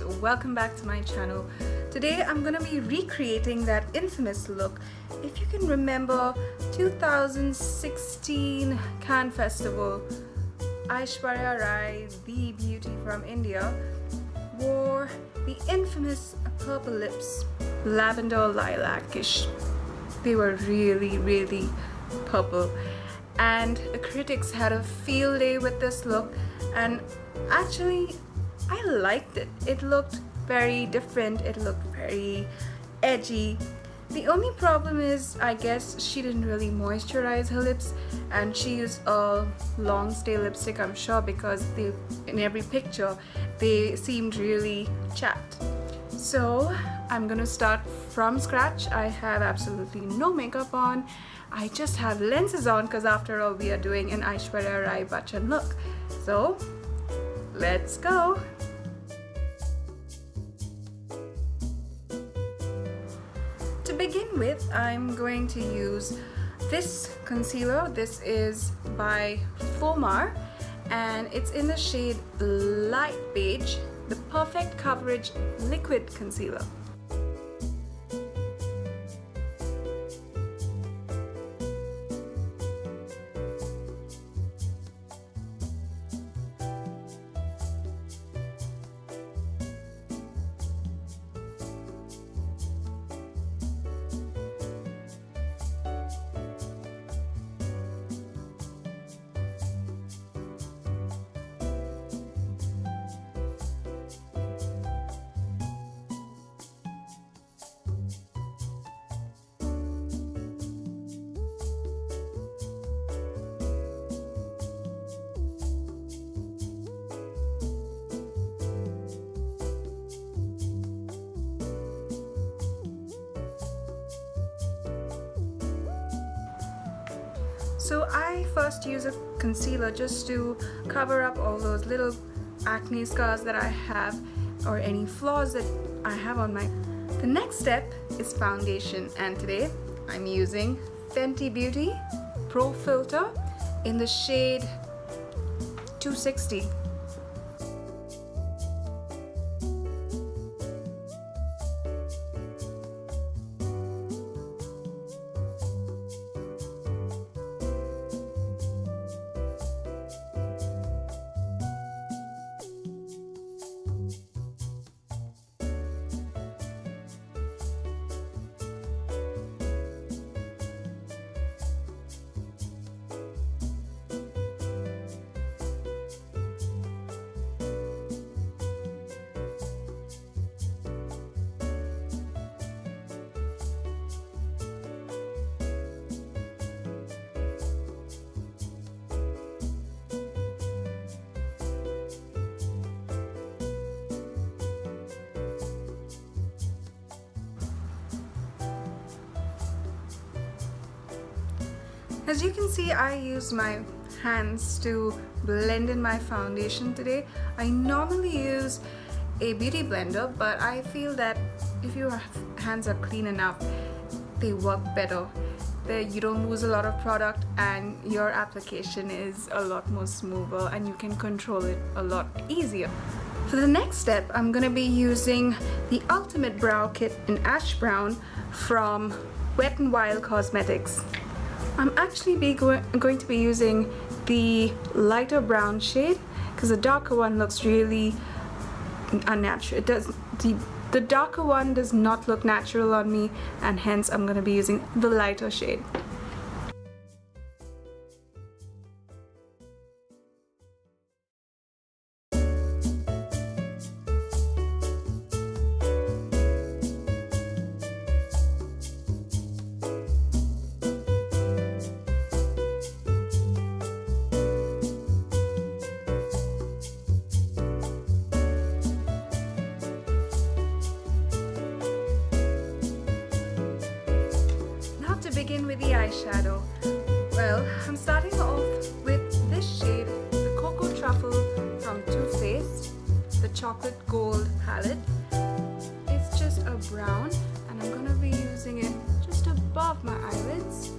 guys, welcome back to my channel. Today I'm gonna be recreating that infamous look. If you can remember 2016 Cannes Festival, Aishwarya Rai, the beauty from India, wore the infamous purple lips, lavender lilac-ish. They were really purple, and the critics had a field day with this look, and actually I liked it. It looked very different, it looked very edgy. The only problem is, I guess, she didn't really moisturize her lips, and she used a long stay lipstick, I'm sure, because in every picture they seemed really chapped. So I'm gonna start from scratch. I have absolutely no makeup on. I just have lenses on because after all we are doing an Aishwarya Rai Bachchan look. So let's go. To begin with, I'm going to use this concealer. This is by Fomar and it's in the shade Light Beige, the Perfect Coverage Liquid Concealer. So I first use a concealer just to cover up all those little acne scars that I have, or any flaws that I have on my... The next step is foundation, and today I'm using Fenty Beauty Pro Filter in the shade 260. As you can see, I use my hands to blend in my foundation today. I normally use a beauty blender, but I feel that if your hands are clean enough, they work better. You don't lose a lot of product and your application is a lot more smoother and you can control it a lot easier. For the next step, I'm going to be using the Ultimate Brow Kit in Ash Brown from Wet n Wild Cosmetics. I'm actually going to be using the lighter brown shade because the darker one looks really unnatural. The darker one does not look natural on me, and hence I'm going to be using the lighter shade. Begin with the eyeshadow. Well, I'm starting off with this shade, the Cocoa Truffle from Too Faced, the Chocolate Gold palette. It's just a brown, and I'm gonna be using it just above my eyelids.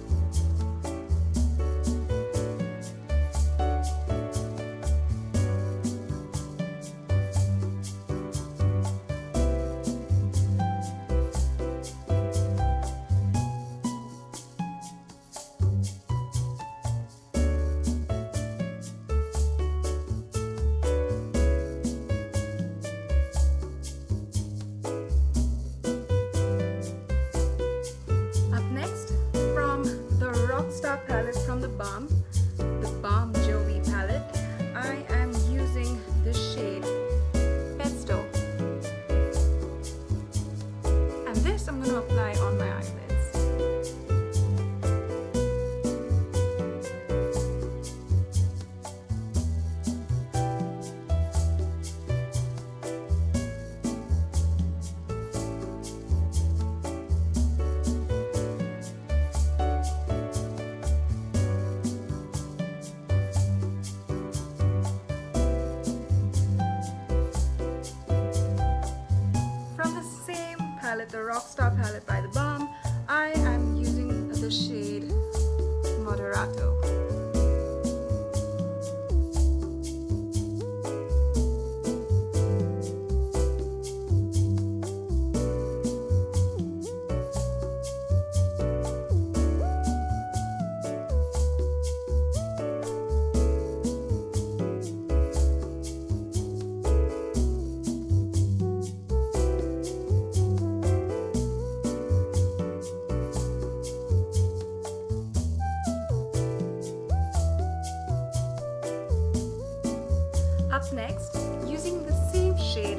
Up next, using the same shade,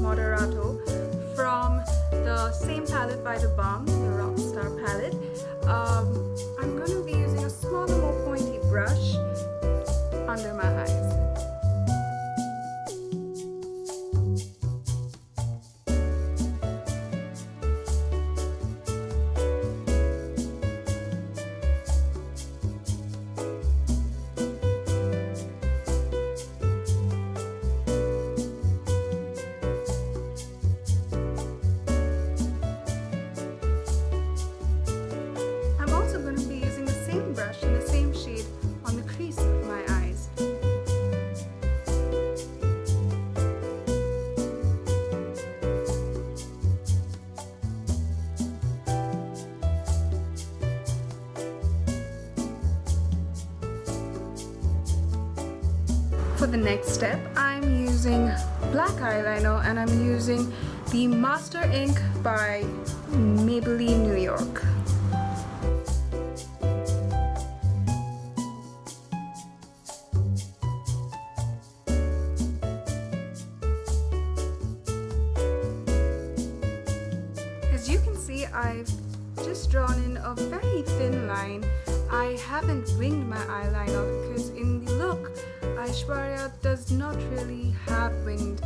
Moderato, from the same palette by The Balm, the Rockstar palette, I'm going to be using a smaller, more pointy brush under my eyes. In the same shade on the crease of my eyes. For the next step, I'm using black eyeliner and I'm using the Master Ink by Maybelline New York. As you can see, I've just drawn in a very thin line. I haven't winged my eyeliner because in the look, Aishwarya does not really have winged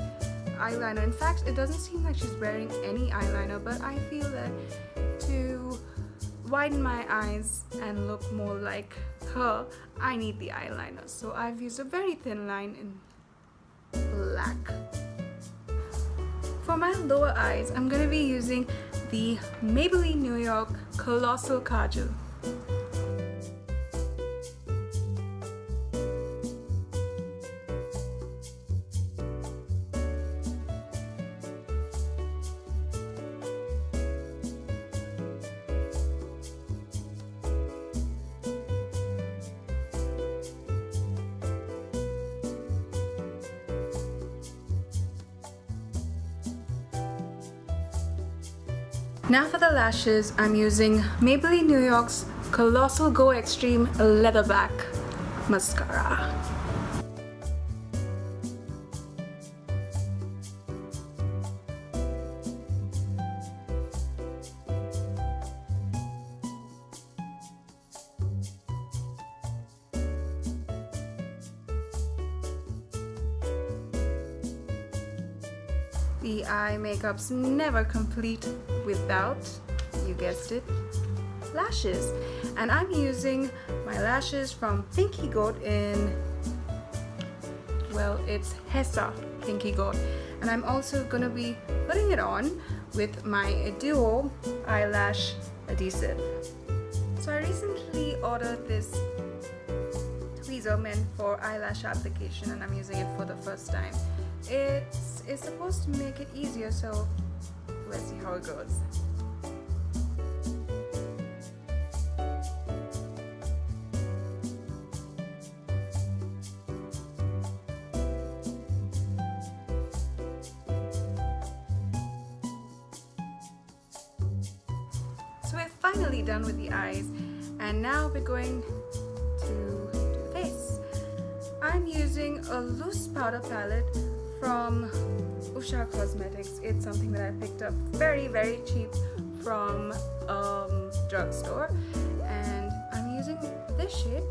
eyeliner. In fact, it doesn't seem like she's wearing any eyeliner, but I feel that to widen my eyes and look more like her, I need the eyeliner. So I've used a very thin line in black. For my lower eyes, I'm going to be using the Maybelline New York Colossal Kajal. Now for the lashes, I'm using Maybelline New York's Colossal Go Extreme Leatherback Mascara. The eye makeup's never complete without, you guessed it, lashes. And I'm using my lashes from Pinky Goat in, well, it's Hessa Pinky Goat. And I'm also gonna be putting it on with my Duo eyelash adhesive. So I recently ordered this tweezer meant for eyelash application and I'm using it for the first time. It's supposed to make it easier, so let's see how it goes. So we're finally done with the eyes, and now we're going to do the face. I'm using a loose powder palette from Usha Cosmetics. It's something that I picked up very, very cheap from drugstore, and I'm using this shade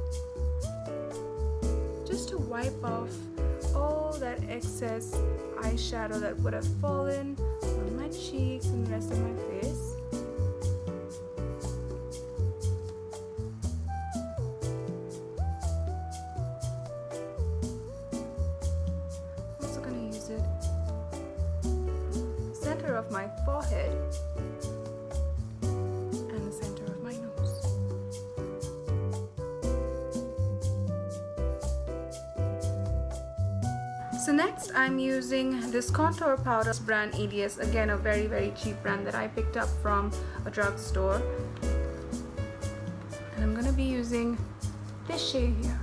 just to wipe off all that excess eyeshadow that would have fallen on my cheeks and the rest of my face. Center of my forehead and the center of my nose. So next I'm using this contour powder brand EDS, again a very, very cheap brand that I picked up from a drugstore, and I'm gonna be using this shade here.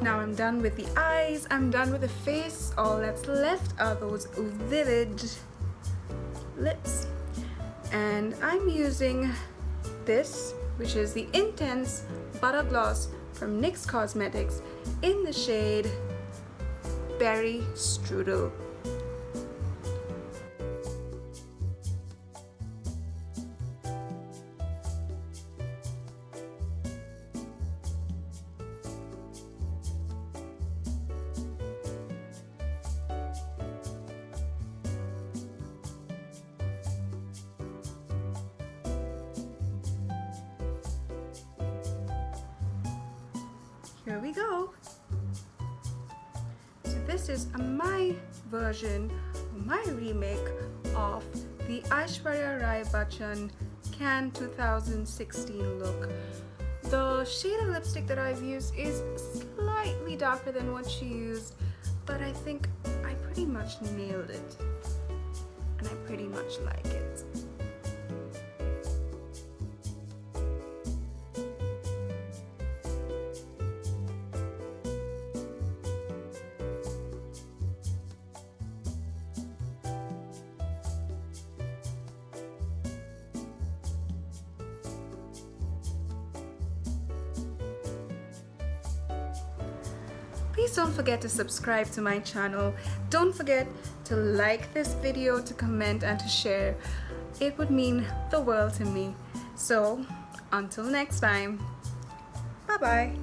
Now I'm done with the eyes, I'm done with the face. All that's left are those vivid lips. And I'm using this, which is the Intense Butter Gloss from NYX Cosmetics in the shade Berry Strudel. Here we go. So this is my version, my remake of the Aishwarya Rai Bachchan Can 2016 look. The shade of lipstick that I've used is slightly darker than what she used, but I think I pretty much nailed it, and I pretty much like it. Please don't forget to subscribe to my channel. Don't forget to like this video, to comment, and to share. It would mean the world to me. So, until next time, bye-bye.